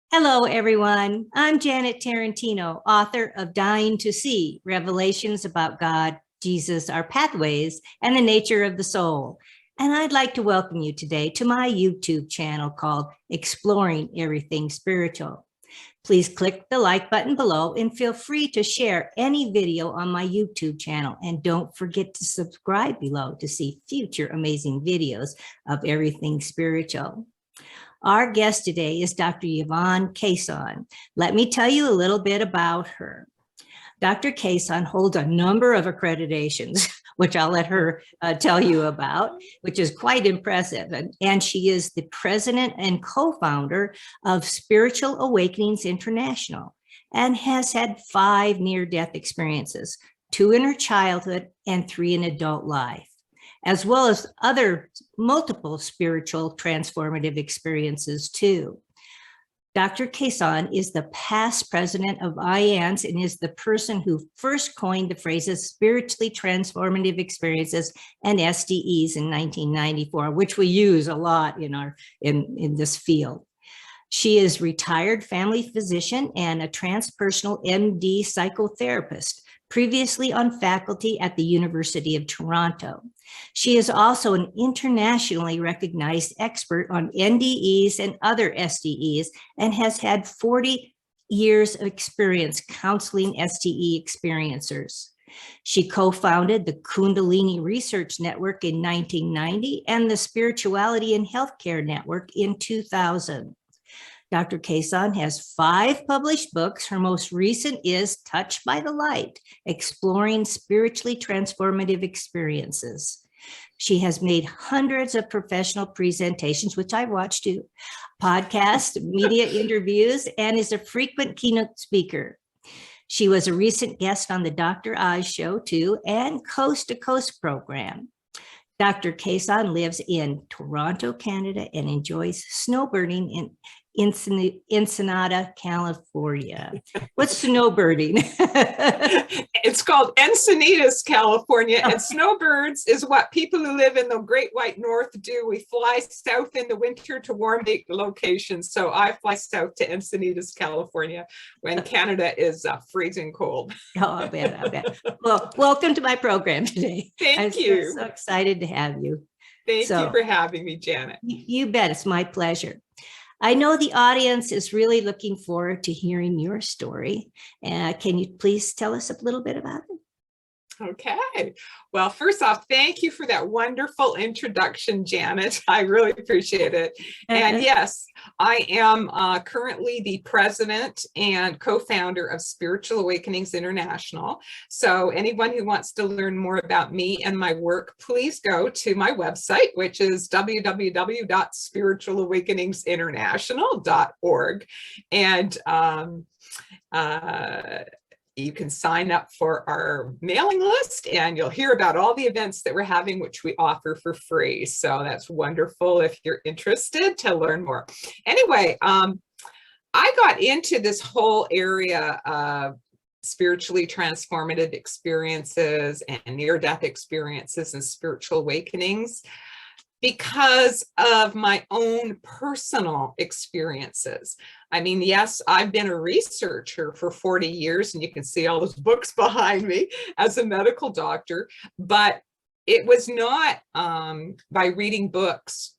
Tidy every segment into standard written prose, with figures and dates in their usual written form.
Hello, everyone. I'm Janet Tarantino, author of Dying to See, Revelations about God, Jesus, Our Pathways, and the Nature of the Soul. And I'd like to welcome you today to my YouTube channel called Exploring Everything Spiritual. Please click the like button below and feel free to share any video on my YouTube channel. And don't forget to subscribe below to see future amazing videos of everything spiritual. Our guest today is Dr. Yvonne Kason. Let me tell you a little bit about her. Dr. Kason holds a number of accreditations, which I'll let her tell you about, which is quite impressive. And she is the president and co-founder of Spiritual Awakenings International and has had 5 near-death experiences, 2 in her childhood and 3 in adult life, as well as other multiple spiritual transformative experiences too. Dr. Kason is the past president of IANDS and is the person who first coined the phrases spiritually transformative experiences and STEs in 1994, which we use a lot in this field. She is retired family physician and a transpersonal MD-psychotherapist, previously on faculty at the University of Toronto. She is also an internationally recognized expert on NDEs and other STEs and has had 40 years of experience counseling STE experiencers. She co-founded the Kundalini Research Network in 1990 and the Spirituality and Healthcare Network in 2000. Dr. Kason has 5 published books. Her most recent is Touched by the Light, Exploring Spiritually Transformative Experiences. She has made hundreds of professional presentations, which I watched too, podcasts, media interviews, and is a frequent keynote speaker. She was a recent guest on the Dr. Oz show too, and Coast to Coast program. Dr. Kason lives in Toronto, Canada, and enjoys snowbirding in Ensenada, California. What's snowbirding? It's called Encinitas, California, and snowbirds is what people who live in the Great White North do. We fly south in the winter to warm locations. So I fly south to Encinitas, California, when Canada is freezing cold. Oh, I bet. Well, welcome to my program today. Thank you. I'm so excited to have you. Thank you for having me, Janet. You bet. It's my pleasure. I know the audience is really looking forward to hearing your story. Can you please tell us a little bit about it? Okay. Well, first off, thank you for that wonderful introduction, Janet. I really appreciate it. And yes, I am currently the president and co-founder of Spiritual Awakenings International. So anyone who wants to learn more about me and my work, please go to my website, which is www.spiritualawakeningsinternational.org. And you can sign up for our mailing list and you'll hear about all the events that we're having, which we offer for free. So that's wonderful if you're interested to learn more. Anyway, I got into this whole area of spiritually transformative experiences and near-death experiences and spiritual awakenings because of my own personal experiences. I mean, yes, I've been a researcher for 40 years, and you can see all those books behind me as a medical doctor, but it was not by reading books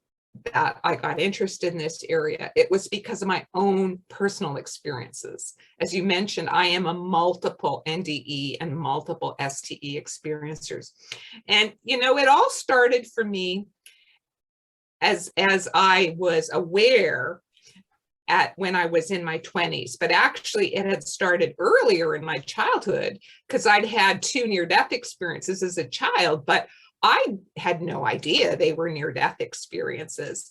that I got interested in this area. It was because of my own personal experiences. As you mentioned, I am a multiple NDE and multiple STE experiencers. And, you know, it all started for me as I was aware when I was in my 20s, but actually it had started earlier in my childhood because I'd had 2 near-death experiences as a child, but I had no idea they were near-death experiences.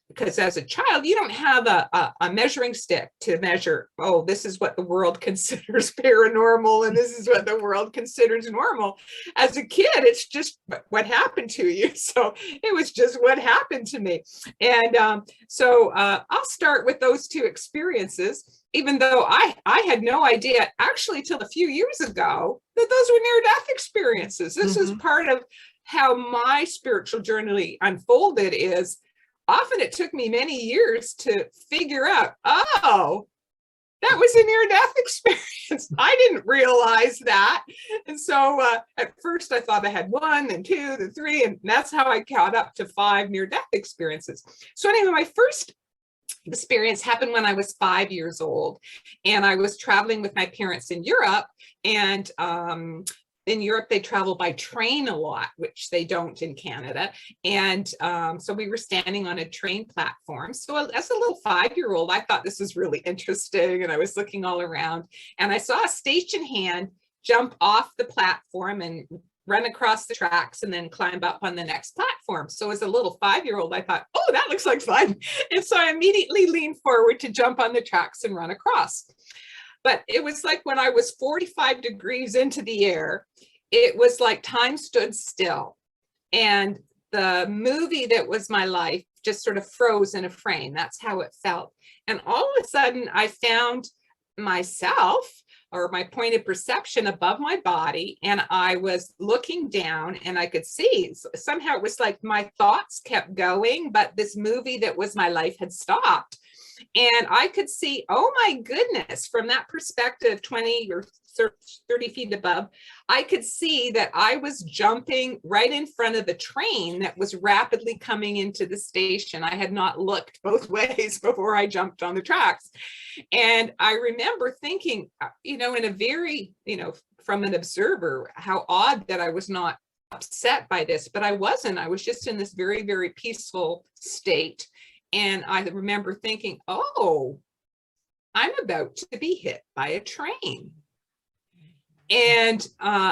Because as a child, you don't have a measuring stick to measure, oh, this is what the world considers paranormal and this is what the world considers normal. As a kid, it's just what happened to you. So it was just what happened to me. And so I'll start with those 2 experiences, even though I had no idea actually till a few years ago that those were near-death experiences. This is part of how my spiritual journey unfolded is often it took me many years to figure out, oh, that was a near-death experience. I didn't realize that. And so at first I thought I had 1, then 2, then 3, and that's how I caught up to 5 near-death experiences. So anyway, my first experience happened when I was 5 years old, and I was traveling with my parents in Europe, and in Europe, they travel by train a lot, which they don't in Canada. And so we were standing on a train platform. So as a little 5-year-old, I thought this was really interesting. And I was looking all around, and I saw a station hand jump off the platform and run across the tracks and then climb up on the next platform. So as a little 5-year-old, I thought, oh, that looks like fun. And so I immediately leaned forward to jump on the tracks and run across. But it was like when I was 45 degrees into the air, it was like time stood still. And the movie that was my life just sort of froze in a frame. That's how it felt. And all of a sudden, I found myself, or my point of perception, above my body, and I was looking down, and I could see, somehow it was like my thoughts kept going, but this movie that was my life had stopped. And I could see, oh my goodness, from that perspective, 20 or 30 feet above, I could see that I was jumping right in front of the train that was rapidly coming into the station. I had not looked both ways before I jumped on the tracks. And I remember thinking, in a very, from an observer, how odd that I was not upset by this, but I wasn't. I was just in this very, very peaceful state. And I remember thinking, oh, I'm about to be hit by a train. And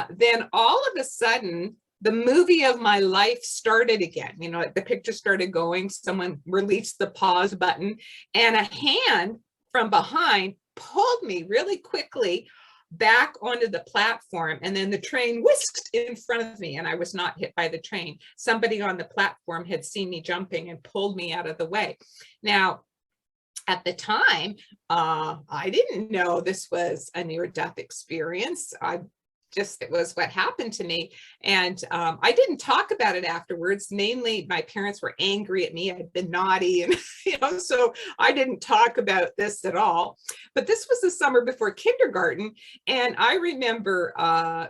then all of a sudden, the movie of my life started again. The picture started going, someone released the pause button, and a hand from behind pulled me really quickly back onto the platform, and then the train whisked in front of me, and I was not hit by the train. Somebody on the platform had seen me jumping and pulled me out of the way. Now, at the time, I didn't know this was a near-death experience. It was what happened to me. And I didn't talk about it afterwards. Mainly, my parents were angry at me. I'd been naughty, and so I didn't talk about this at all. But this was the summer before kindergarten, and I remember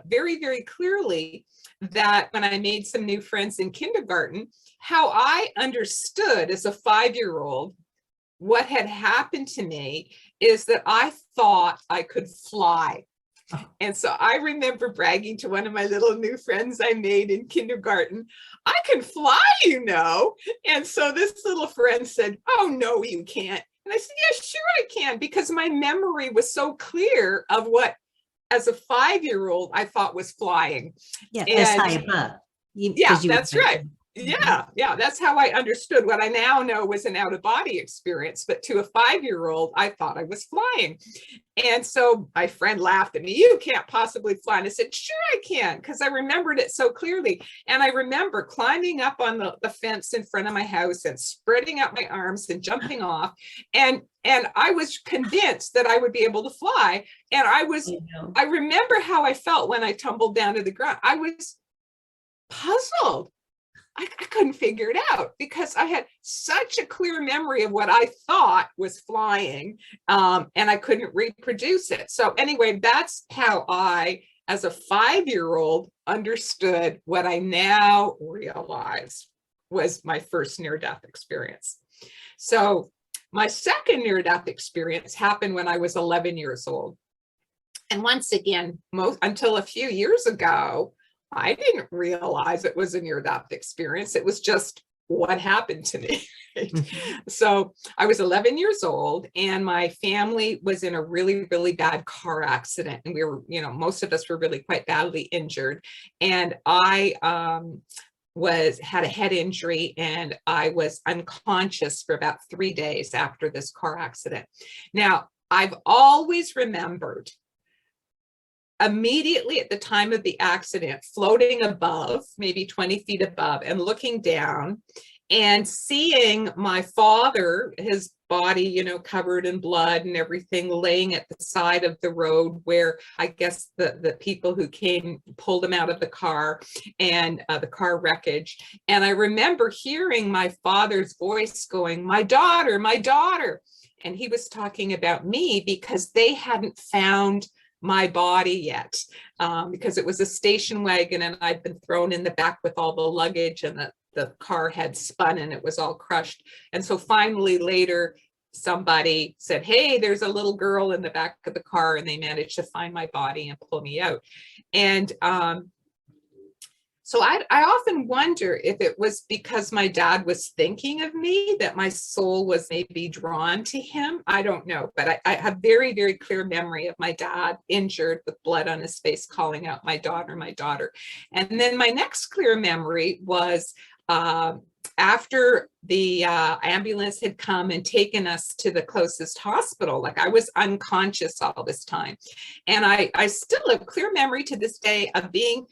very, very clearly that when I made some new friends in kindergarten, how I understood as a 5-year-old what had happened to me is that I thought I could fly. And so I remember bragging to one of my little new friends I made in kindergarten, I can fly, And so this little friend said, oh, no, you can't. And I said, yeah, sure I can, because my memory was so clear of what, as a 5-year-old, I thought was flying. Yeah, as high above. That's right. Yeah, that's how I understood what I now know was an out-of-body experience. But to a 5-year-old, I thought I was flying. And so my friend laughed at me, you can't possibly fly. And I said, sure I can, because I remembered it so clearly. And I remember climbing up on the fence in front of my house and spreading out my arms and jumping off. And I was convinced that I would be able to fly. And I remember how I felt when I tumbled down to the ground. I was puzzled. I couldn't figure it out because I had such a clear memory of what I thought was flying, and I couldn't reproduce it. So anyway, that's how I, as a 5-year-old, understood what I now realize was my first near-death experience. So my second near-death experience happened when I was 11 years old. And once again, until a few years ago, I didn't realize it was a near-death experience. It was just what happened to me. Right? So I was 11 years old, and my family was in a really, really bad car accident. And we were, most of us were really quite badly injured. And I had a head injury, and I was unconscious for about 3 days after this car accident. Now, I've always remembered immediately at the time of the accident, floating above, maybe 20 feet above, and looking down And seeing my father, his body, you know, covered in blood and everything, laying at the side of the road where I guess the people who came pulled him out of the car and the car wreckage. And I remember hearing my father's voice going, "My daughter, my daughter." And he was talking about me because they hadn't found my body yet, because it was a station wagon and I'd been thrown in the back with all the luggage, and the car had spun and it was all crushed. And so finally later somebody said, "Hey, there's a little girl in the back of the car," and they managed to find my body and pull me out. And so I often wonder if it was because my dad was thinking of me that my soul was maybe drawn to him. I don't know, but I have very, very clear memory of my dad injured with blood on his face, calling out, "My daughter, my daughter." And then my next clear memory was after the ambulance had come and taken us to the closest hospital. Like, I was unconscious all this time. And I still have clear memory to this day of being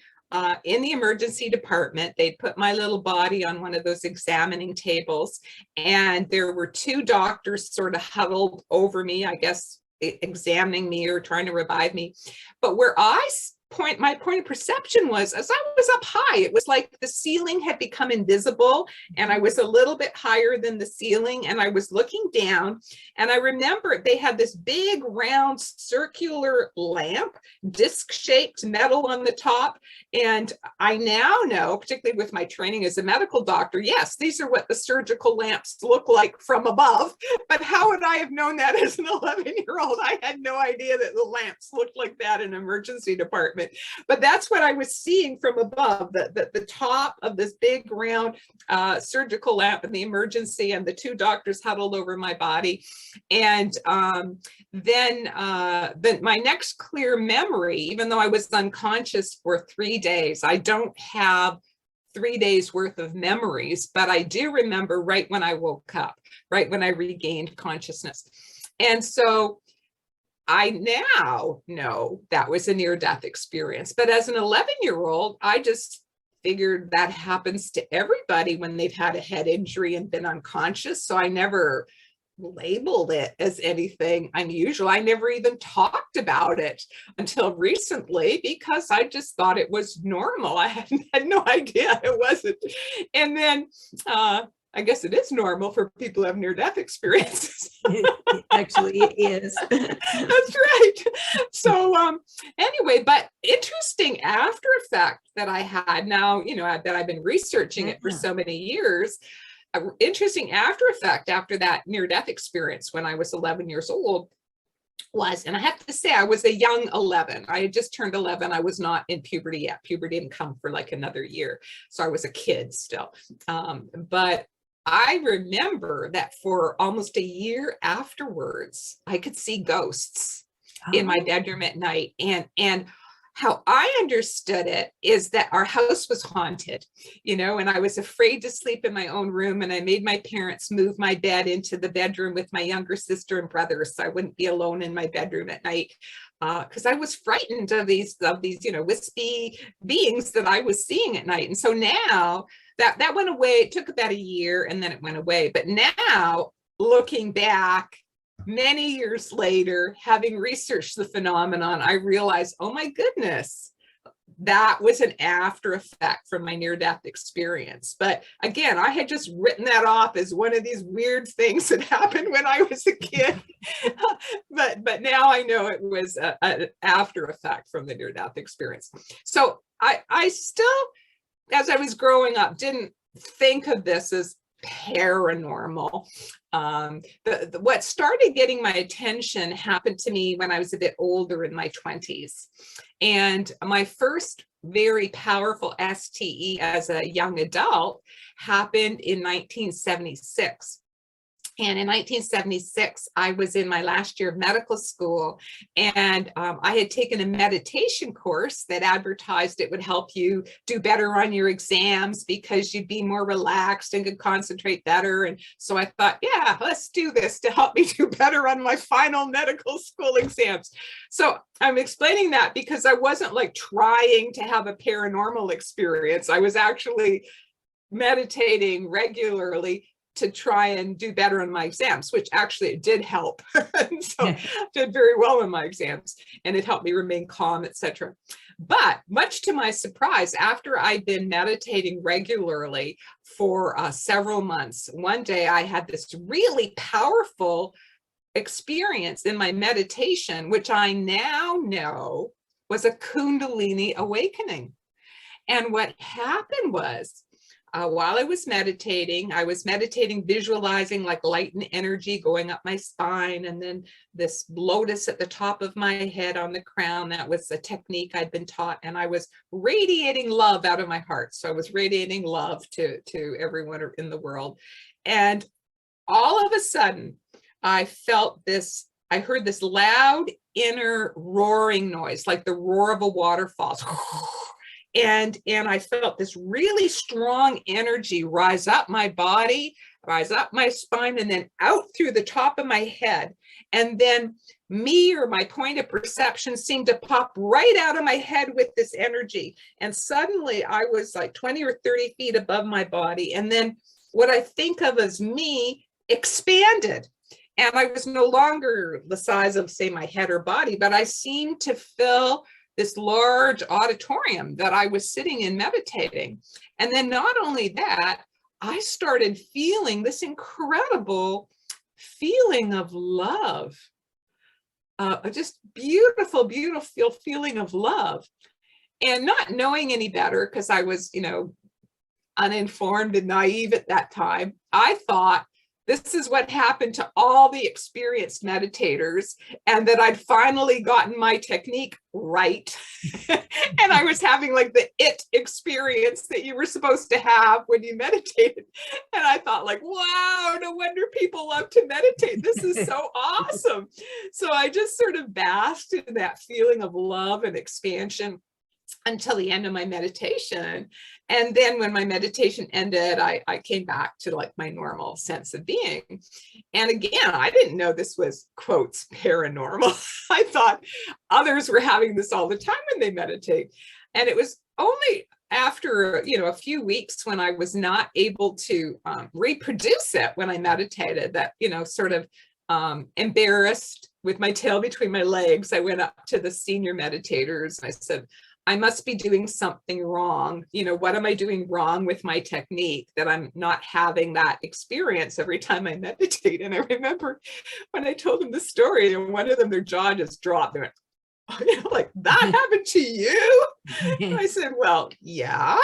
in the emergency department. They'd put my little body on one of those examining tables, and there were two doctors sort of huddled over me, I guess, examining me or trying to revive me. But where my point of perception was, as I was up high, it was like the ceiling had become invisible and I was a little bit higher than the ceiling, and I was looking down, and I remember they had this big round circular lamp, disc-shaped metal on the top. And I now know, particularly with my training as a medical doctor, yes, these are what the surgical lamps look like from above. But how would I have known that as an 11-year-old? I had no idea that the lamps looked like that in an emergency department. But that's what I was seeing from above, the top of this big round surgical lamp in the emergency, and the two doctors huddled over my body. And then my next clear memory, even though I was unconscious for 3 days, I don't have 3 days worth of memories, but I do remember right when I woke up, right when I regained consciousness. And so I now know that was a near-death experience. But as an 11-year-old, I just figured that happens to everybody when they've had a head injury and been unconscious. So I never labeled it as anything unusual. I never even talked about it until recently because I just thought it was normal. I had no idea it wasn't. And then I guess it is normal for people who have near-death experiences. Actually, it is. That's right. So anyway, but interesting after effect that I had now, you know, that I've been researching it for so many years. Interesting after effect after that near-death experience when I was 11 years old was, and I have to say, I was a young 11. I had just turned 11. I was not in puberty yet. Puberty didn't come for like another year. So I was a kid still. But I remember that for almost a year afterwards, I could see ghosts in my bedroom at night. And how I understood it is that our house was haunted, you know, and I was afraid to sleep in my own room. And I made my parents move my bed into the bedroom with my younger sister and brothers, so I wouldn't be alone in my bedroom at night. Because I was frightened of these, you know, wispy beings that I was seeing at night. And so now that went away. It took about a year and then it went away. But now, looking back many years later, having researched the phenomenon, I realized, oh my goodness, that was an after effect from my near-death experience. But again, I had just written that off as one of these weird things that happened when I was a kid. but now I know it was an after effect from the near-death experience. So I still, as I was growing up, didn't think of this as paranormal. What started getting my attention happened to me when I was a bit older in my 20s. And my first very powerful STE as a young adult happened in 1976. And in 1976, I was in my last year of medical school, and I had taken a meditation course that advertised it would help you do better on your exams because you'd be more relaxed and could concentrate better. And so I thought, yeah, let's do this to help me do better on my final medical school exams. So I'm explaining that because I wasn't like trying to have a paranormal experience. I was actually meditating regularly to try and do better on my exams, which actually it did help. So I did very well in my exams, and it helped me remain calm, etc. But much to my surprise, after I'd been meditating regularly for several months, one day I had this really powerful experience in my meditation, which I now know was a Kundalini awakening. And what happened was, while I was meditating visualizing like light and energy going up my spine, and then this lotus at the top of my head on the crown. That was a technique I'd been taught, and I was radiating love out of my heart. So I was radiating love to everyone in the world. And all of a sudden, I heard this loud inner roaring noise, like the roar of a waterfall. And I felt this really strong energy rise up my body, rise up my spine, and then out through the top of my head. And then me, or my point of perception, seemed to pop right out of my head with this energy. And suddenly I was like 20 or 30 feet above my body. And then what I think of as me expanded. And I was no longer the size of, say, my head or body, but I seemed to fill this large auditorium that I was sitting in meditating. And then not only that, I started feeling this incredible feeling of love, just beautiful, beautiful feeling of love. And not knowing any better, because I was, uninformed and naive at that time, I thought this is what happened to all the experienced meditators, and that I'd finally gotten my technique right. And I was having like the it experience that you were supposed to have when you meditated. And I thought like, wow, no wonder people love to meditate. This is so awesome. So I just sort of basked in that feeling of love and expansion until the end of my meditation. And then when my meditation ended, I came back to like my normal sense of being. And again, I didn't know this was, quotes, paranormal. I thought others were having this all the time when they meditate. And it was only after, a few weeks, when I was not able to reproduce it when I meditated, that, sort of embarrassed with my tail between my legs, I went up to the senior meditators and I said, I must be doing something wrong. What am I doing wrong with my technique that I'm not having that experience every time I meditate? And I remember when I told them the story, and one of them, their jaw just dropped. They went, oh, like, that happened to you? And I said, well, yeah.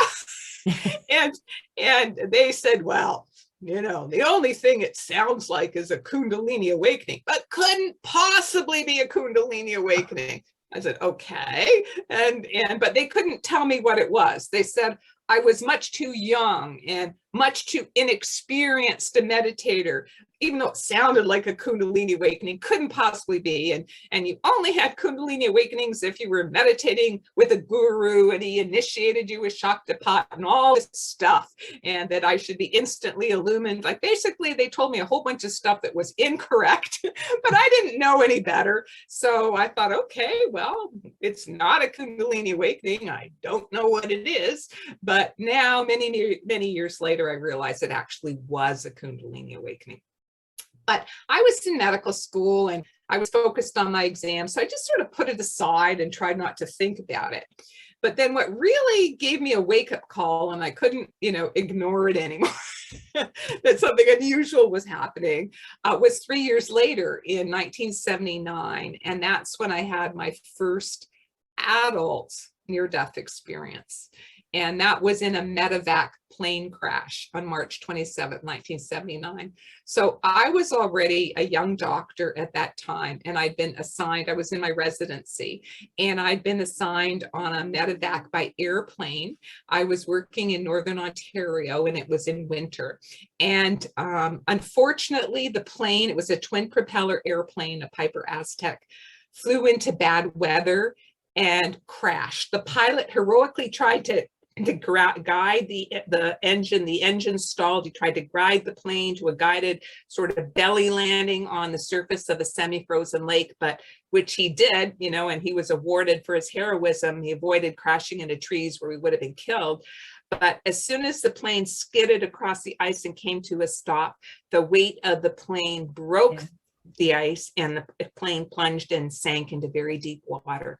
and they said, well, the only thing it sounds like is a Kundalini awakening, but couldn't possibly be a Kundalini awakening. I said, okay. But they couldn't tell me what it was. They said I was much too young and much too inexperienced a meditator, even though it sounded like a Kundalini awakening, couldn't possibly be. And you only had Kundalini awakenings if you were meditating with a guru and he initiated you with Shaktipat and all this stuff, and that I should be instantly illumined. Like, basically, they told me a whole bunch of stuff that was incorrect, but I didn't know any better. So I thought, okay, well, it's not a Kundalini awakening. I don't know what it is. But now, many, many years later, I realized it actually was a Kundalini awakening. But I was in medical school and I was focused on my exam. So I just sort of put it aside and tried not to think about it. But then what really gave me a wake-up call, and I couldn't, ignore it anymore, that something unusual was happening, was 3 years later in 1979. And that's when I had my first adult near-death experience. And that was in a Medevac plane crash on March 27th, 1979. So I was already a young doctor at that time, and I'd been assigned, I was in my residency, and I'd been assigned on a Medevac by airplane. I was working in Northern Ontario, and it was in winter. And unfortunately, the plane, it was a twin propeller airplane, a Piper Aztec, flew into bad weather and crashed. The pilot heroically tried to guide the engine stalled. He tried to guide the plane to a guided sort of belly landing on the surface of a semi-frozen lake, but which he did, and he was awarded for his heroism. He avoided crashing into trees where he would have been killed. But as soon as the plane skidded across the ice and came to a stop, the weight of the plane broke the ice, and the plane plunged and sank into very deep water.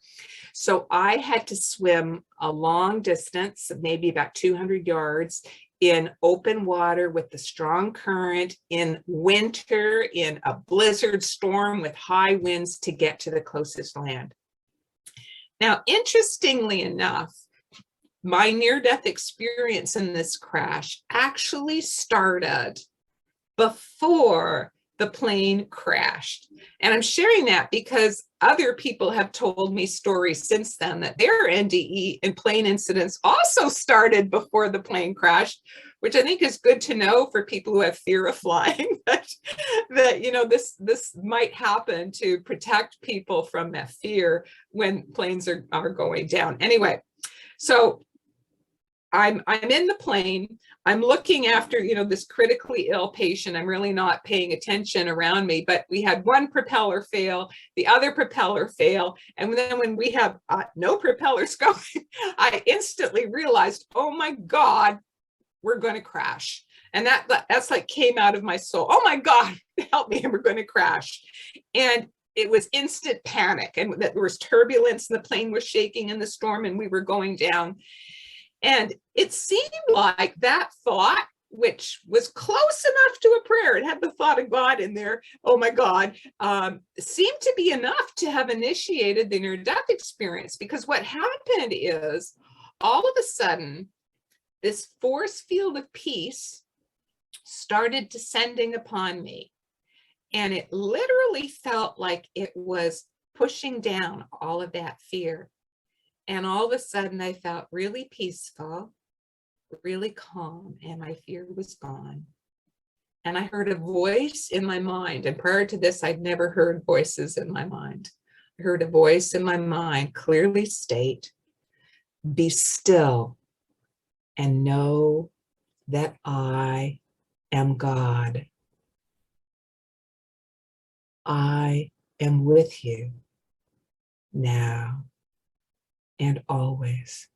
So I had to swim a long distance, maybe about 200 yards, in open water with the strong current, in winter, in a blizzard storm with high winds, to get to the closest land. Now, interestingly enough, my near-death experience in this crash actually started before the plane crashed. And I'm sharing that because other people have told me stories since then that their NDE and plane incidents also started before the plane crashed, which I think is good to know for people who have fear of flying, that you know, this might happen to protect people from that fear when planes are going down. Anyway, so I'm in the plane. I'm looking after, you know, this critically ill patient. I'm really not paying attention around me, but we had one propeller fail, the other propeller fail. And then when we have no propellers going, I instantly realized, oh my God, we're going to crash. And that's like came out of my soul. Oh my God, help me, we're going to crash. And it was instant panic, and that there was turbulence and the plane was shaking in the storm and we were going down. And it seemed like that thought, which was close enough to a prayer, it had the thought of God in there, oh my God, seemed to be enough to have initiated the near-death experience. Because what happened is, all of a sudden, this force field of peace started descending upon me. And it literally felt like it was pushing down all of that fear. And all of a sudden I felt really peaceful, really calm, and my fear was gone. And I heard a voice in my mind. And prior to this, I'd never heard voices in my mind. I heard a voice in my mind clearly state, be still and know that I am God. I am with you now and always.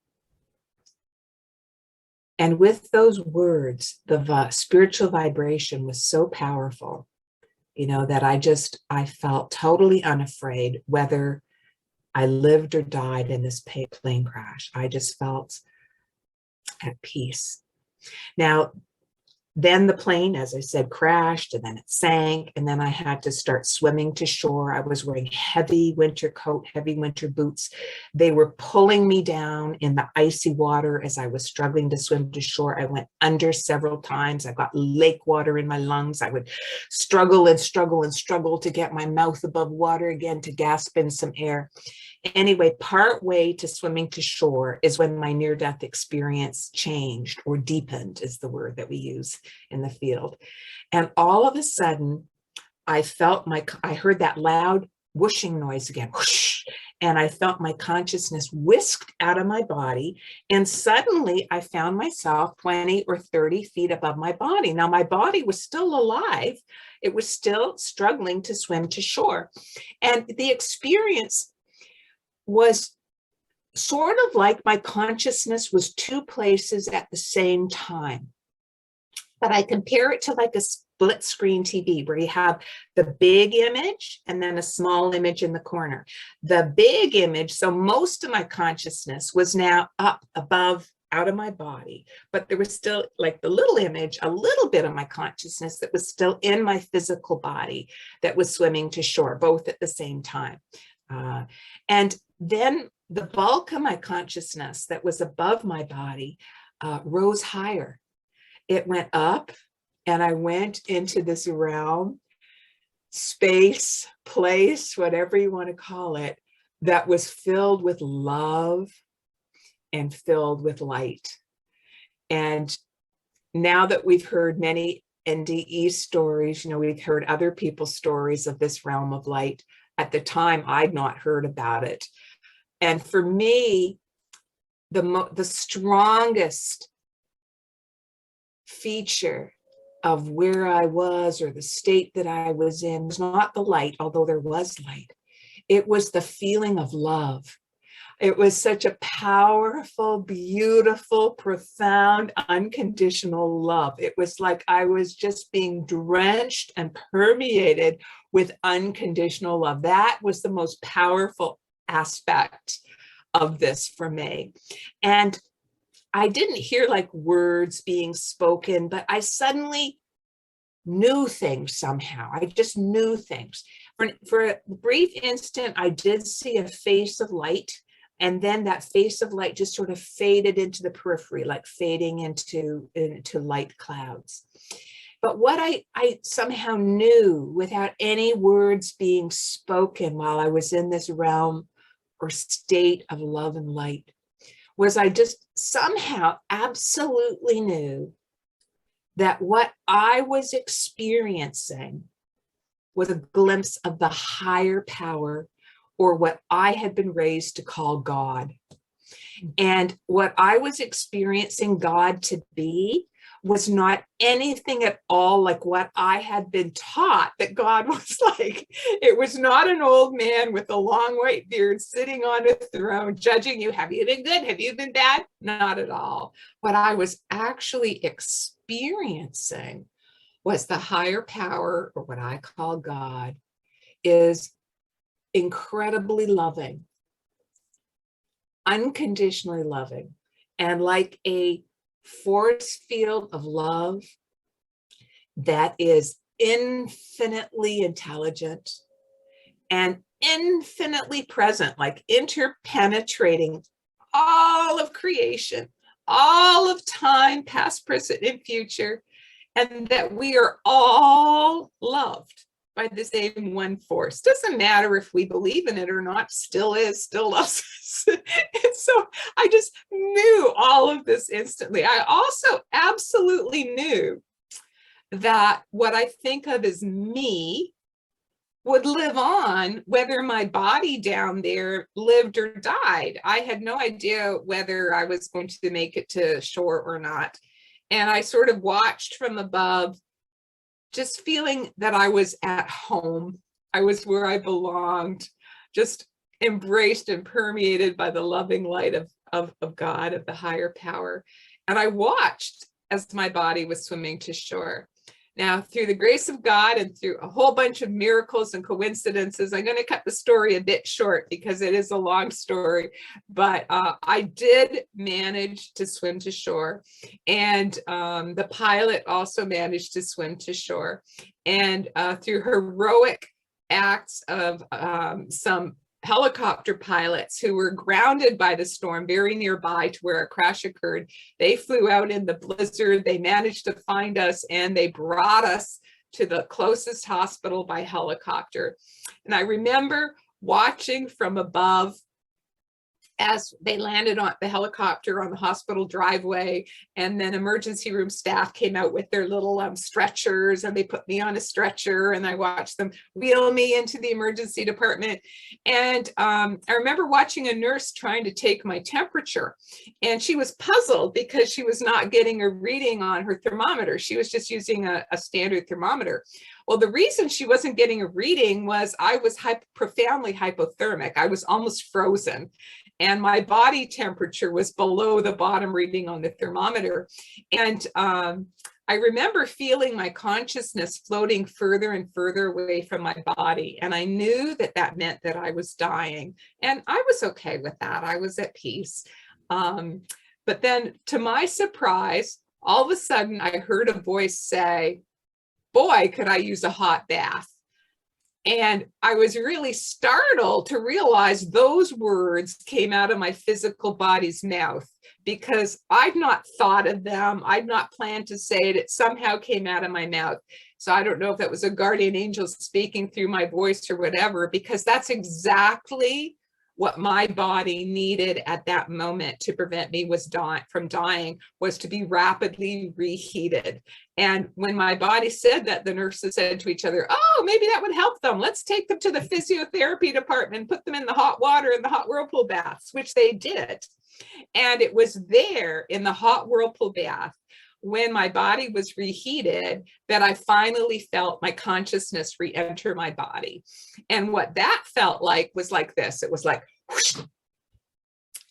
And with those words, the spiritual vibration was so powerful, you know, that I felt totally unafraid whether I lived or died in this plane crash. I just felt at peace. Now, then the plane, as I said, crashed, and then it sank, and then I had to start swimming to shore. I was wearing heavy winter coat, heavy winter boots. They were pulling me down in the icy water as I was struggling to swim to shore. I went under several times. I got lake water in my lungs. I would struggle and struggle and struggle to get my mouth above water again to gasp in some air. Anyway, part way to swimming to shore is when my near-death experience changed, or deepened is the word that we use in the field. And all of a sudden, I heard that loud whooshing noise again, whoosh, and I felt my consciousness whisked out of my body. And suddenly I found myself 20 or 30 feet above my body. Now my body was still alive. It was still struggling to swim to shore. And the experience was sort of like my consciousness was two places at the same time. But I compare it to like a split screen TV where you have the big image and then a small image in the corner. The big image, so most of my consciousness was now up above, out of my body, but there was still, like the little image, a little bit of my consciousness that was still in my physical body that was swimming to shore, both at the same time. And then the bulk of my consciousness that was above my body rose higher. It went up, and I went into this realm, space, place, whatever you want to call it, that was filled with love and filled with light. And now that we've heard many NDE stories, you know, we've heard other people's stories of this realm of light. At the time, I'd not heard about it. And for me, the strongest feature of where I was, or the state that I was in, was not the light, although there was light. It was the feeling of love. It was such a powerful, beautiful, profound, unconditional love. It was like I was just being drenched and permeated with unconditional love. That was the most powerful aspect of this for me. And I didn't hear like words being spoken, but I suddenly knew things somehow. I just knew things. For a brief instant, I did see a face of light. And then that face of light just sort of faded into the periphery, like fading into light clouds. But what I somehow knew without any words being spoken while I was in this realm or state of love and light was I just somehow absolutely knew that what I was experiencing was a glimpse of the higher power, or what I had been raised to call God. And what I was experiencing God to be was not anything at all like what I had been taught that God was like. It was not an old man with a long white beard sitting on a throne judging you. Have you been good? Have you been bad? Not at all. What I was actually experiencing was the higher power, or what I call God, is incredibly loving, unconditionally loving, and like a force field of love that is infinitely intelligent and infinitely present, like interpenetrating all of creation, all of time, past, present, and future, and that we are all loved by the same one force. Doesn't matter if we believe in it or not, still is, still loves us. And so I just knew all of this instantly. I also absolutely knew that what I think of as me would live on, whether my body down there lived or died. I had no idea whether I was going to make it to shore or not. And I sort of watched from above, just feeling that I was at home. I was where I belonged, just embraced and permeated by the loving light of God, of the higher power. And I watched as my body was swimming to shore. Now, through the grace of God and through a whole bunch of miracles and coincidences, I'm going to cut the story a bit short because it is a long story, but I did manage to swim to shore. And the pilot also managed to swim to shore. And through heroic acts of some helicopter pilots who were grounded by the storm very nearby to where a crash occurred, they flew out in the blizzard, they managed to find us, and they brought us to the closest hospital by helicopter. And I remember watching from above as they landed on the helicopter on the hospital driveway, and then emergency room staff came out with their little stretchers, and they put me on a stretcher, and I watched them wheel me into the emergency department. And I remember watching a nurse trying to take my temperature, and she was puzzled because she was not getting a reading on her thermometer. She was just using a standard thermometer. Well, the reason she wasn't getting a reading was I was profoundly hypothermic. I was almost frozen, and my body temperature was below the bottom reading on the thermometer. And I remember feeling my consciousness floating further and further away from my body. And I knew that that meant that I was dying. And I was okay with that. I was at peace. But then, to my surprise, all of a sudden I heard a voice say, "Boy, could I use a hot bath." And I was really startled to realize those words came out of my physical body's mouth, because I'd not thought of them. I'd not planned to say it. It somehow came out of my mouth. So I don't know if that was a guardian angel speaking through my voice or whatever, because that's exactly what my body needed at that moment to prevent me from dying, was to be rapidly reheated. And when my body said that, the nurses said to each other, "Oh, maybe that would help them. Let's take them to the physiotherapy department, put them in the hot water and the hot whirlpool baths," which they did. And it was there in the hot whirlpool bath, when my body was reheated, that I finally felt my consciousness re-enter my body. And what that felt like was like this. It was like, whoosh,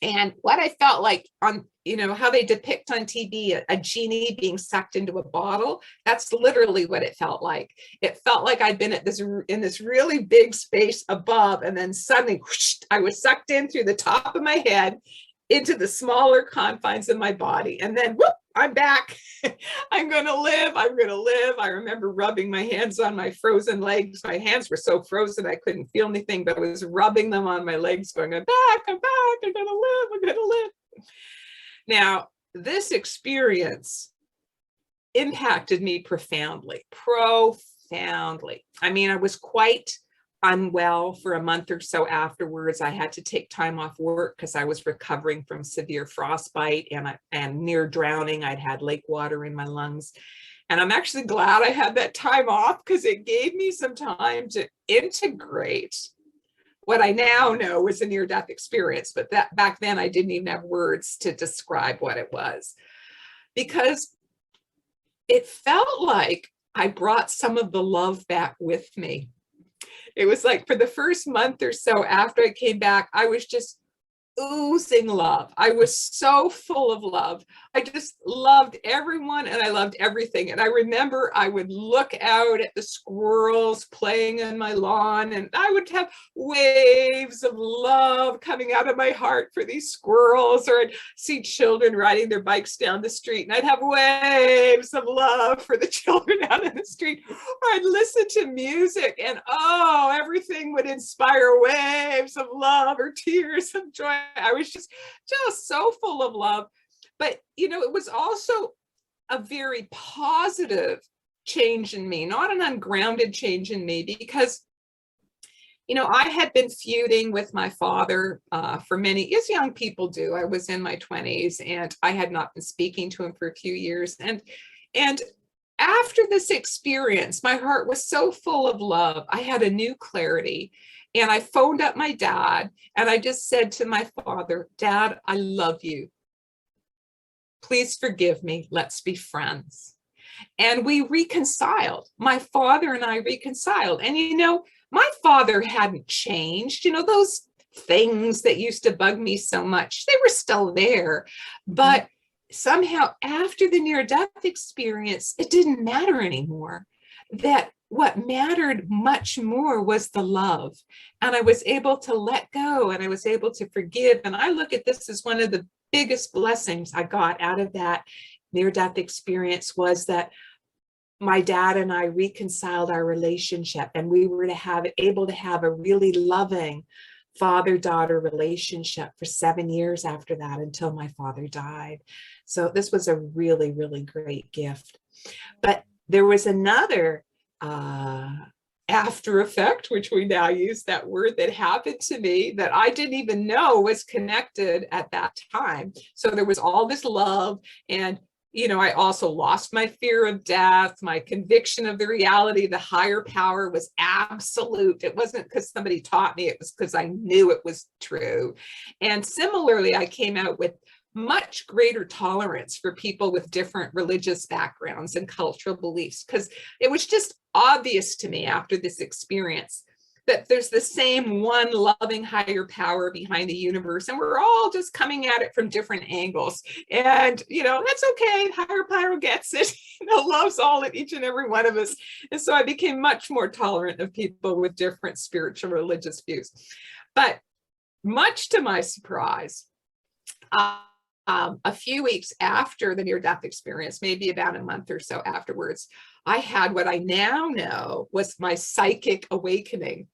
And what I felt like on, how they depict on TV, a genie being sucked into a bottle, that's literally what it felt like. It felt like I'd been in this really big space above, and then suddenly whoosh, I was sucked in through the top of my head into the smaller confines of my body. And then whoop, I'm back. I'm going to live. I'm going to live. I remember rubbing my hands on my frozen legs. My hands were so frozen, I couldn't feel anything, but I was rubbing them on my legs going, I'm back. I'm back. I'm going to live. I'm going to live. Now, this experience impacted me profoundly. I mean, I was quite unwell for a month or so afterwards. I had to take time off work because I was recovering from severe frostbite and near drowning. I'd had lake water in my lungs. And I'm actually glad I had that time off because it gave me some time to integrate what I now know was a near-death experience. But that back then I didn't even have words to describe what it was, because it felt like I brought some of the love back with me. It was like for the first month or so after I came back, I was just oozing love. I was so full of love. I just loved everyone and I loved everything. And I remember I would look out at the squirrels playing on my lawn, and I would have waves of love coming out of my heart for these squirrels, or I'd see children riding their bikes down the street and I'd have waves of love for the children out in the street, or I'd listen to music and everything would inspire waves of love or tears of joy. I was just so full of love. But, it was also a very positive change in me, not an ungrounded change in me, because, I had been feuding with my father for many, as young people do. I was in my 20s and I had not been speaking to him for a few years. And after this experience, my heart was so full of love. I had a new clarity. And I phoned up my dad and I just said to my father, Dad, I love you. Please forgive me. Let's be friends. And we reconciled. My father and I reconciled. And, my father hadn't changed. Those things that used to bug me so much, they were still there. But somehow after the near-death experience, it didn't matter anymore. That what mattered much more was the love. And I was able to let go and I was able to forgive. And I look at this as one of the biggest blessings I got out of that near-death experience, was that my dad and I reconciled our relationship, and we were able to have a really loving father-daughter relationship for 7 years after that, until my father died. So this was a really, really great gift. But there was another after effect, which we now use that word, that happened to me that I didn't even know was connected at that time. So there was all this love, and I also lost my fear of death. My conviction of the reality, the higher power, was absolute. It wasn't because somebody taught me, it was because I knew it was true. And similarly, I came out with much greater tolerance for people with different religious backgrounds and cultural beliefs, because it was just obvious to me after this experience that there's the same one loving higher power behind the universe, and we're all just coming at it from different angles. And that's okay. Higher power gets it. Loves all in each and every one of us. And so I became much more tolerant of people with different spiritual religious views. But much to my surprise, a few weeks after the near-death experience, maybe about a month or so afterwards, I had what I now know was my psychic awakening.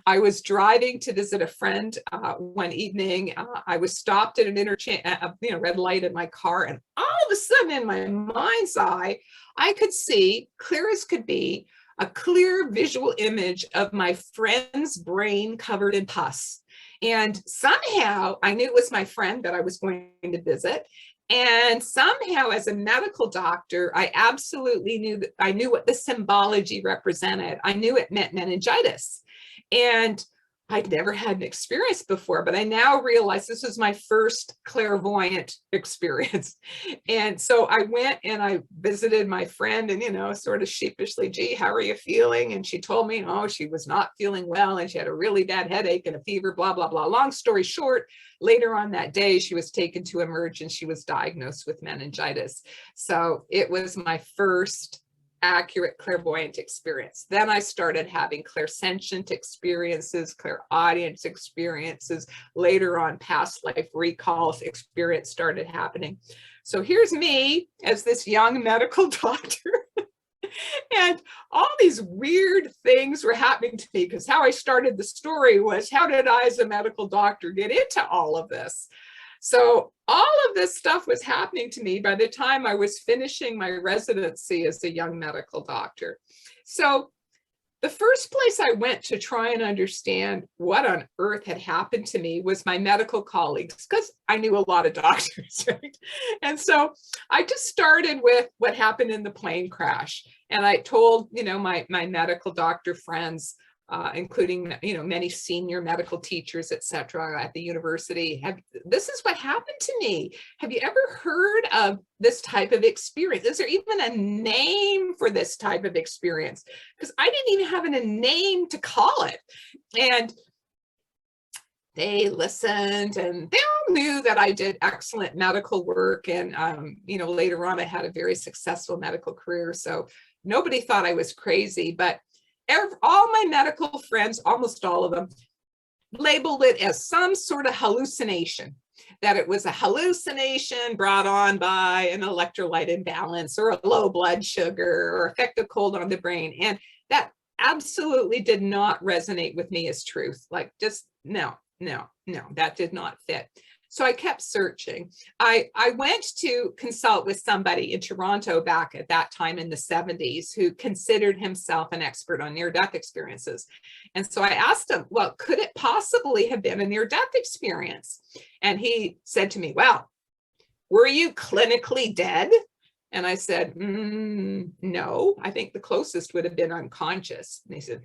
I was driving to visit a friend one evening. I was stopped at an interchange, red light in my car, and all of a sudden, in my mind's eye, I could see, clear as could be, a clear visual image of my friend's brain covered in pus. And somehow I knew it was my friend that I was going to visit. And somehow, as a medical doctor, I absolutely knew that I knew what the symbology represented. I knew it meant meningitis. And I'd never had an experience before, but I now realize this was my first clairvoyant experience. And so I went and I visited my friend and, sort of sheepishly, gee, how are you feeling? And she told me, oh, she was not feeling well and she had a really bad headache and a fever, blah, blah, blah. Long story short, later on that day, she was taken to Emerge and she was diagnosed with meningitis. So it was my first accurate clairvoyant experience. Then I started having clairsentient experiences, clairaudience experiences. Later on, past life recalls experience started happening. So here's me as this young medical doctor. And all these weird things were happening to me, because how I started the story was, how did I as a medical doctor get into all of this? So all of this stuff was happening to me by the time I was finishing my residency as a young medical doctor. So the first place I went to try and understand what on earth had happened to me was my medical colleagues, because I knew a lot of doctors, right? And so I just started with what happened in the plane crash. And I told, my medical doctor friends, including, many senior medical teachers, et cetera, at the university. This is what happened to me. Have you ever heard of this type of experience? Is there even a name for this type of experience? Because I didn't even have a name to call it. And they listened and they all knew that I did excellent medical work. And, later on, I had a very successful medical career. So nobody thought I was crazy, but all my medical friends, almost all of them, labeled it as some sort of hallucination, that it was a hallucination brought on by an electrolyte imbalance or a low blood sugar or effective cold on the brain. And that absolutely did not resonate with me as truth. Like, just no, that did not fit. So I kept searching. I went to consult with somebody in Toronto back at that time in the 70s who considered himself an expert on near-death experiences. And so I asked him, well, could it possibly have been a near-death experience? And he said to me, well, were you clinically dead? And I said, no, I think the closest would have been unconscious. And he said,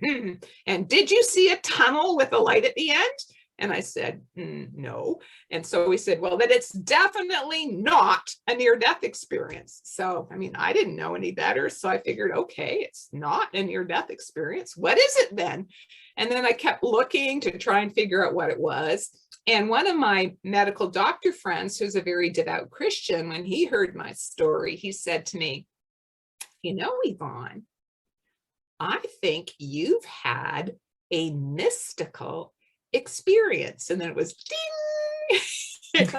and did you see a tunnel with a light at the end? And I said, no. And so he said, well, then it's definitely not a near-death experience. So, I didn't know any better. So I figured, okay, it's not a near-death experience. What is it then? And then I kept looking to try and figure out what it was. And one of my medical doctor friends, who's a very devout Christian, when he heard my story, he said to me, Yvonne, I think you've had a mystical experience. And then it was ding.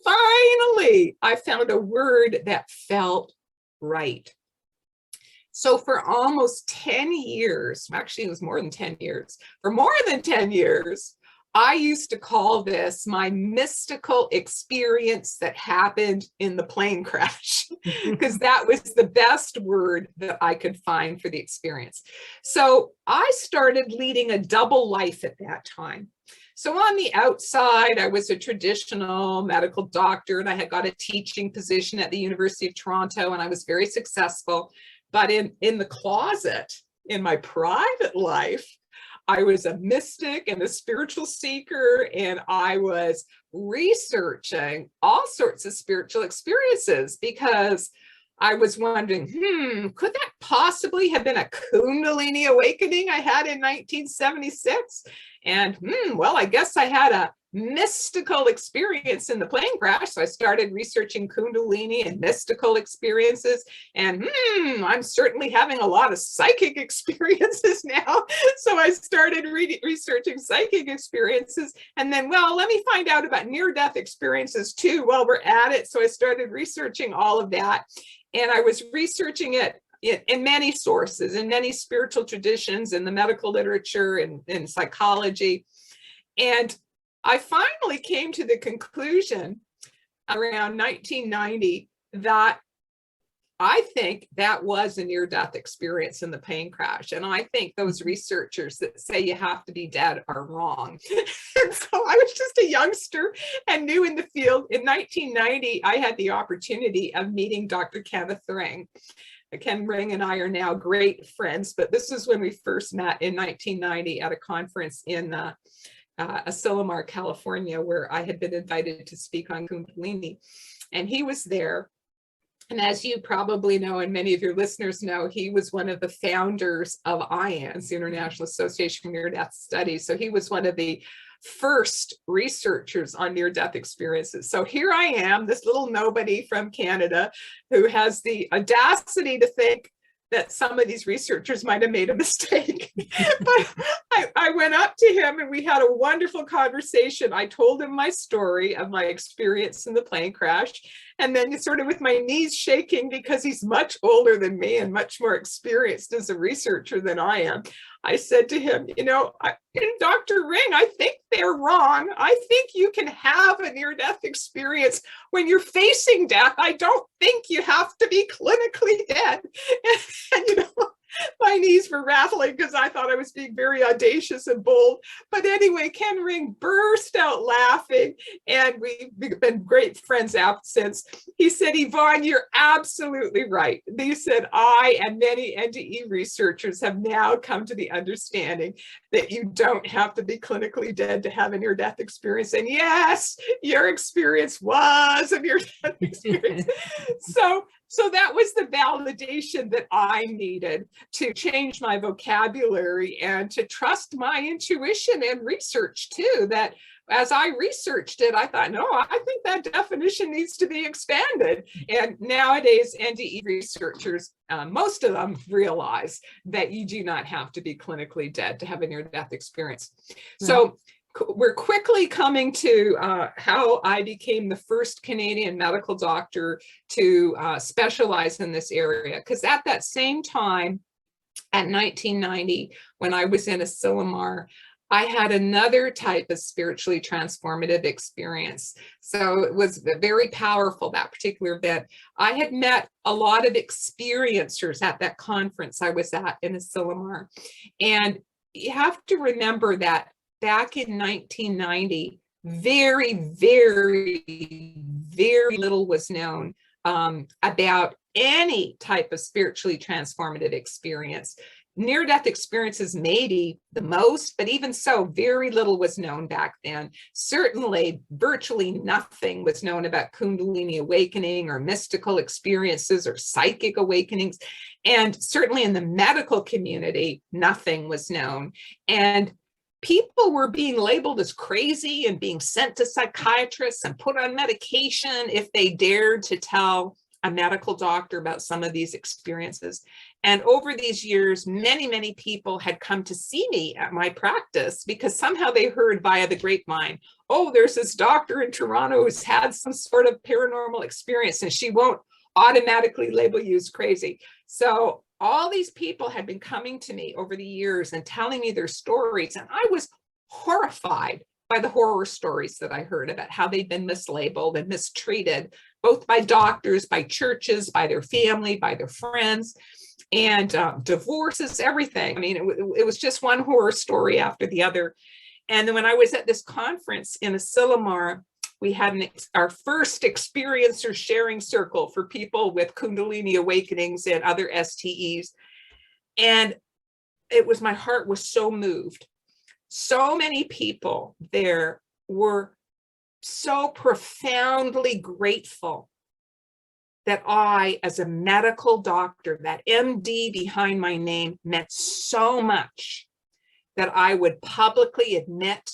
Finally, I found a word that felt right. So for almost 10 years, actually it was more than 10 years, for more than 10 years, I used to call this my mystical experience that happened in the plane crash, because that was the best word that I could find for the experience. So I started leading a double life at that time. So on the outside, I was a traditional medical doctor and I had got a teaching position at the University of Toronto and I was very successful. But in the closet, in my private life, I was a mystic and a spiritual seeker, and I was researching all sorts of spiritual experiences because I was wondering, could that possibly have been a Kundalini awakening I had in 1976? And well, I guess I had a mystical experience in the plane crash. So I started researching Kundalini and mystical experiences. And I'm certainly having a lot of psychic experiences now. So I started researching psychic experiences. And then, well, let me find out about near-death experiences too while we're at it. So I started researching all of that. And I was researching it in many sources, in many spiritual traditions, in the medical literature, and in psychology. And I finally came to the conclusion around 1990 that I think that was a near-death experience in the plane crash. And I think those researchers that say you have to be dead are wrong. And so I was just a youngster and new in the field. In 1990, I had the opportunity of meeting Dr. Kenneth Ring. Ken Ring and I are now great friends, but this is when we first met in 1990 at a conference in Asilomar, California, where I had been invited to speak on Kundalini, and he was there. And as you probably know, and many of your listeners know, he was one of the founders of IANDS, the International Association for Near-Death Studies. So he was one of the first researchers on near-death experiences. So here I am, this little nobody from Canada who has the audacity to think that some of these researchers might have made a mistake. But I went up to him and we had a wonderful conversation. I told him my story of my experience in the plane crash. And then sort of with my knees shaking because he's much older than me and much more experienced as a researcher than I am, I said to him, you know, Dr. Ring, I think they're wrong. I think you can have a near-death experience when you're facing death. I don't think you have to be clinically dead. And you know, my knees were rattling because I thought I was being very audacious and bold. But anyway, Ken Ring burst out laughing, and we've been great friends since. He said, Yvonne, you're absolutely right. He said, I and many NDE researchers have now come to the understanding that you don't have to be clinically dead to have a near-death experience. And yes, your experience was a near-death experience. So that was the validation that I needed to change my vocabulary and to trust my intuition and research too. That as I researched it, I thought, no, I think that definition needs to be expanded. And nowadays, NDE researchers, most of them realize that you do not have to be clinically dead to have a near-death experience. Mm-hmm. So we're quickly coming to how I became the first Canadian medical doctor to specialize in this area. Because at that same time, at 1990, when I was in Asilomar, I had another type of spiritually transformative experience. So it was very powerful, that particular event. I had met a lot of experiencers at that conference I was at in Asilomar. And you have to remember that back in 1990, very, very, very little was known about any type of spiritually transformative experience. Near-death experiences maybe the most, but even so, very little was known back then. Certainly, virtually nothing was known about Kundalini awakening or mystical experiences or psychic awakenings. And certainly in the medical community, nothing was known. And people were being labeled as crazy and being sent to psychiatrists and put on medication if they dared to tell a medical doctor about some of these experiences. And over these years, many, many people had come to see me at my practice because somehow they heard via the grapevine, oh, there's this doctor in Toronto who's had some sort of paranormal experience and she won't automatically label you as crazy. So all these people had been coming to me over the years and telling me their stories. And I was horrified by the horror stories that I heard about how they'd been mislabeled and mistreated, both by doctors, by churches, by their family, by their friends, and divorces, everything. I mean, it was just one horror story after the other. And then when I was at this conference in Asilomar, we had our first experiencer sharing circle for people with Kundalini awakenings and other STEs. And it was, my heart was so moved. So many people there were so profoundly grateful that I, as a medical doctor, that MD behind my name meant so much that I would publicly admit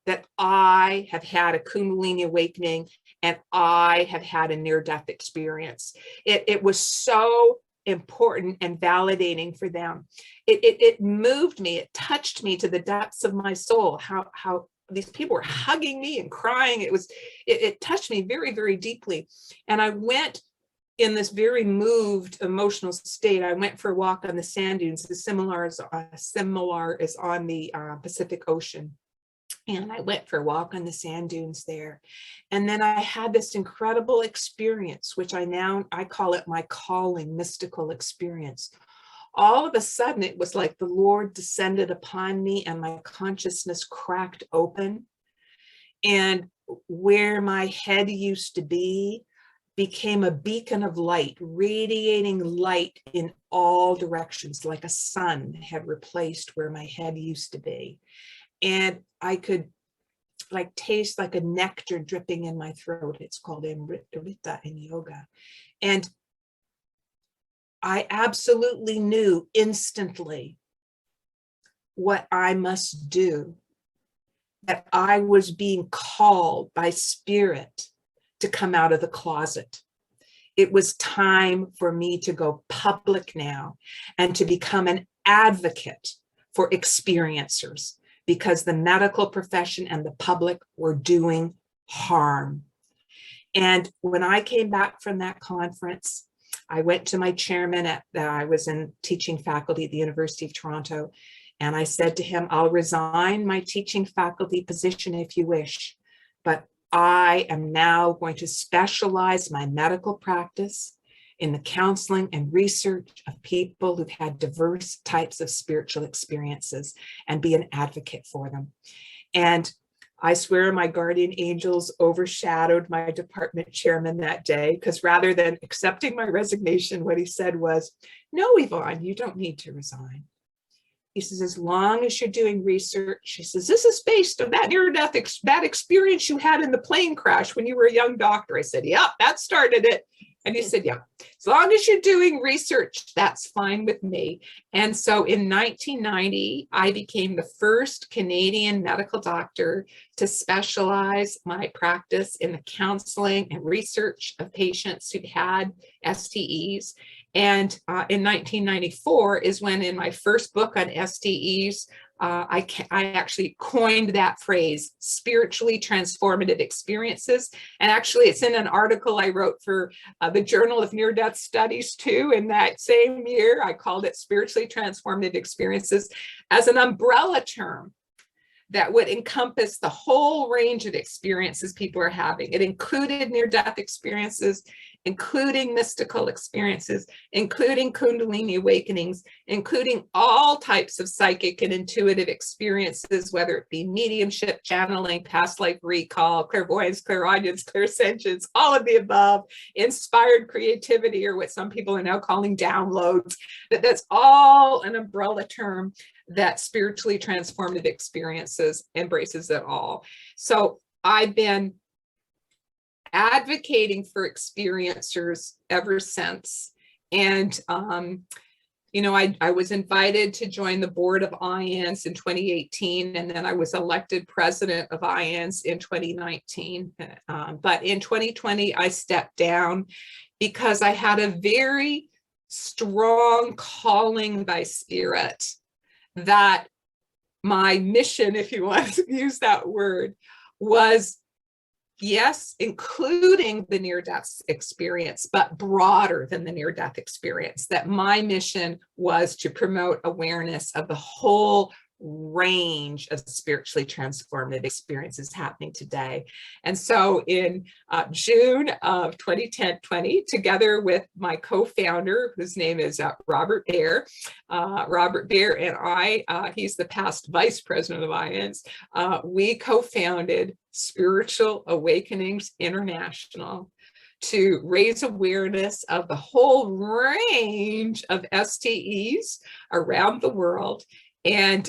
that I have had a Kundalini awakening and I have had a near-death experience. It was so important and validating for them. It moved me, it touched me to the depths of my soul, how these people were hugging me and crying. It touched me very, very deeply. And I went in this very moved emotional state. I went for a walk on the sand dunes. The similar is on the Pacific Ocean. And I went for a walk on the sand dunes there. And then I had this incredible experience, which I call it my calling, mystical experience. All of a sudden, it was like the Lord descended upon me and my consciousness cracked open. And where my head used to be, became a beacon of light, radiating light in all directions, like a sun had replaced where my head used to be. And I could like taste like a nectar dripping in my throat. It's called Amrita in yoga. And I absolutely knew instantly what I must do, that I was being called by spirit to come out of the closet. It was time for me to go public now and to become an advocate for experiencers, because the medical profession and the public were doing harm. And when I came back from that conference, I went to my chairman I was in teaching faculty at the University of Toronto. And I said to him, I'll resign my teaching faculty position if you wish, but I am now going to specialize my medical practice in the counseling and research of people who've had diverse types of spiritual experiences and be an advocate for them. And I swear my guardian angels overshadowed my department chairman that day, because rather than accepting my resignation, what he said was, no, Yvonne, you don't need to resign. He says, as long as you're doing research, he says, this is based on that near-death bad experience you had in the plane crash when you were a young doctor. I said, yeah, that started it. And he said, yeah, as long as you're doing research, that's fine with me. And so in 1990, I became the first Canadian medical doctor to specialize my practice in the counseling and research of patients who had STEs. And in 1994 is when, in my first book on STEs, I actually coined that phrase, spiritually transformative experiences. And actually, it's in an article I wrote for the Journal of Near-Death Studies too. In that same year, I called it spiritually transformative experiences as an umbrella term that would encompass the whole range of experiences people are having. It included near-death experiences, including mystical experiences, including Kundalini awakenings, including all types of psychic and intuitive experiences, whether it be mediumship, channeling, past life recall, clairvoyance, clairaudience, clairsentience, all of the above, inspired creativity, or what some people are now calling downloads. That's all an umbrella term that spiritually transformative experiences embraces it all. So I've been advocating for experiencers ever since. And, you know, I was invited to join the board of IANDS in 2018, and then I was elected president of IANDS in 2019. But in 2020, I stepped down because I had a very strong calling by spirit that my mission, if you want to use that word, was, yes, including the near-death experience, but broader than the near-death experience, that my mission was to promote awareness of the whole range of spiritually transformative experiences happening today. And so in June of 2020, together with my co-founder, whose name is Robert Baer and I, he's the past vice president of IANDS, we co-founded Spiritual Awakenings International to raise awareness of the whole range of STEs around the world. And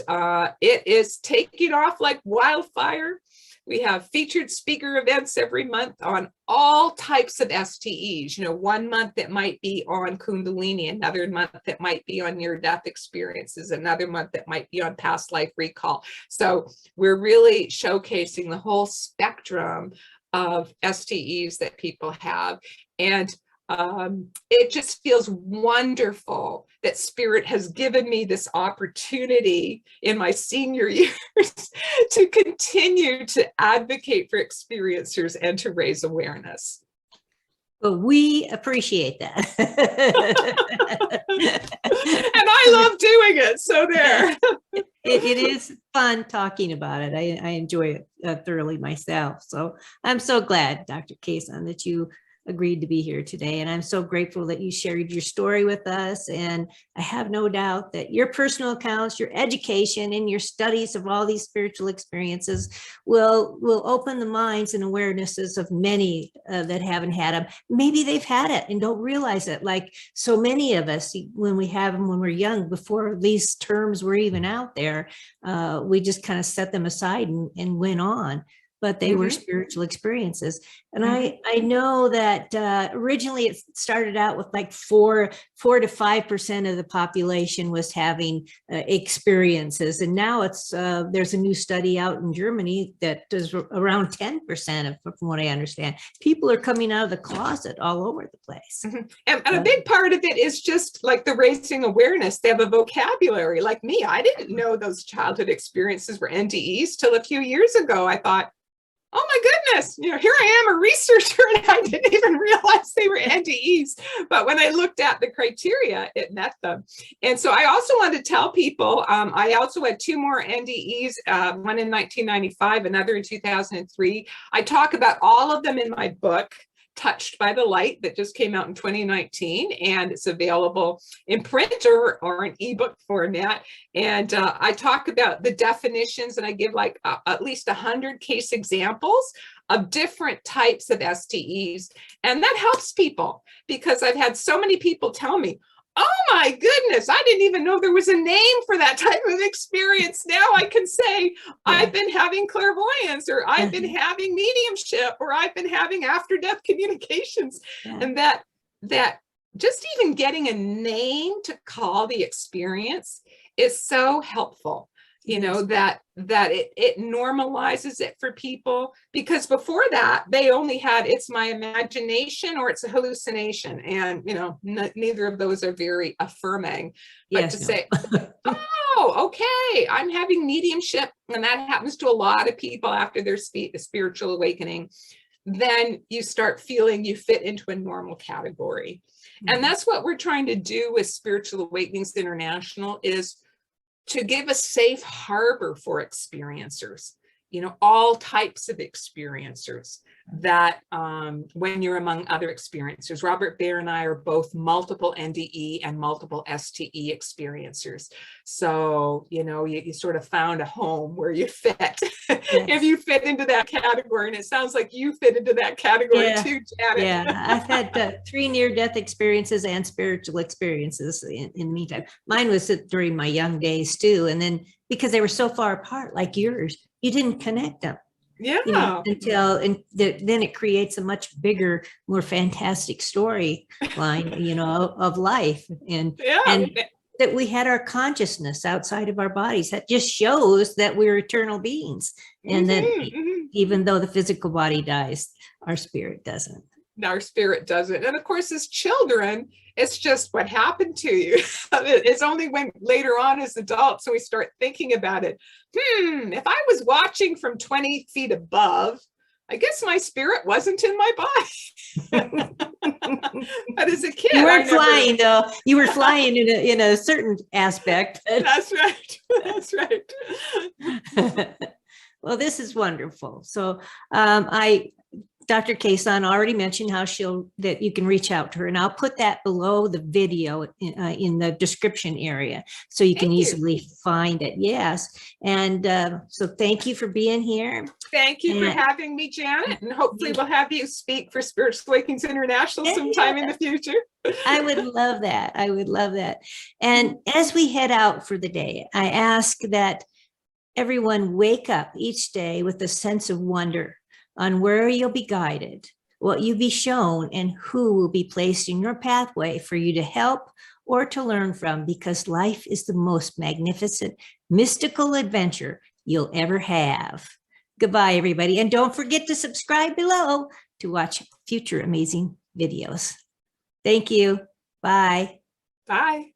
it is taking off like wildfire. We have featured speaker events every month on all types of STEs. You know, one month it might be on Kundalini, another month it might be on near-death experiences, another month it might be on past life recall. So we're really showcasing the whole spectrum of STEs that people have. And it just feels wonderful that Spirit has given me this opportunity in my senior years to continue to advocate for experiencers and to raise awareness. Well, we appreciate that. And I love doing it. So there. It is fun talking about it. I enjoy it thoroughly myself. So I'm so glad, Dr. Kason, that you agreed to be here today. And I'm so grateful that you shared your story with us. And I have no doubt that your personal accounts, your education, and your studies of all these spiritual experiences will open the minds and awarenesses of many that haven't had them. Maybe they've had it and don't realize it. Like so many of us, when we have them when we're young, before these terms were even out there, we just kind of set them aside and went on. But they were spiritual experiences. And I know that originally it started out with like 4 to 5% of the population was having experiences. And now it's there's a new study out in Germany that does around 10% from what I understand. People are coming out of the closet all over the place. And a big part of it is just like the raising awareness. They have a vocabulary. Like me, I didn't know those childhood experiences were NDEs till a few years ago. I thought, oh my goodness, you know, here I am, a researcher, and I didn't even realize they were NDEs. But when I looked at the criteria, it met them. And so I also want to tell people, I also had 2 more NDEs, one in 1995, another in 2003. I talk about all of them in my book, Touched by the Light, that just came out in 2019, and it's available in print or an ebook format. And I talk about the definitions, and I give like at least 100 case examples of different types of STEs. And that helps people, because I've had so many people tell me, oh my goodness, I didn't even know there was a name for that type of experience. Now I can say, I've been having clairvoyance, or I've been having mediumship, or I've been having after-death communications. And that just even getting a name to call the experience is so helpful. You know, that it normalizes it for people, because before that they only had, it's my imagination or it's a hallucination, and you know, neither of those are very affirming. But to say, oh, okay, I'm having mediumship, and that happens to a lot of people after their spiritual awakening, then you start feeling you fit into a normal category. And that's what we're trying to do with Spiritual Awakenings International, is to give a safe harbor for experiencers, you know, all types of experiencers, that when you're among other experiencers. Robert Baer and I are both multiple NDE and multiple STE experiencers. So, you know, you sort of found a home where you fit, if you fit into that category. And it sounds like you fit into that category too, Janet. Yeah, I've had 3 near-death experiences and spiritual experiences in the meantime. Mine was during my young days too. And then because they were so far apart, like yours, you didn't connect them. Yeah. You know, then it creates a much bigger, more fantastic storyline, you know, of life. And that we had our consciousness outside of our bodies. That just shows that we're eternal beings. And that even though the physical body dies, our spirit doesn't. Our spirit doesn't. And of course, as children, it's just what happened to you. It's only when later on as adults, we start thinking about it. If I was watching from 20 feet above, I guess my spirit wasn't in my body. But as a kid, you weren't flying though. You were flying in a certain aspect. That's right. That's right. Well, this is wonderful. So Dr. Kason already mentioned how that you can reach out to her, and I'll put that below the video in the description area, so you can easily find it. Yes. And so thank you for being here. Thank you for having me, Janet. And hopefully we'll have you speak for Spiritual Awakenings International sometime in the future. I would love that. I would love that. And as we head out for the day, I ask that everyone wake up each day with a sense of wonder on where you'll be guided, what you'll be shown, and who will be placed in your pathway for you to help or to learn from, because life is the most magnificent, mystical adventure you'll ever have. Goodbye, everybody. And don't forget to subscribe below to watch future amazing videos. Thank you. Bye. Bye.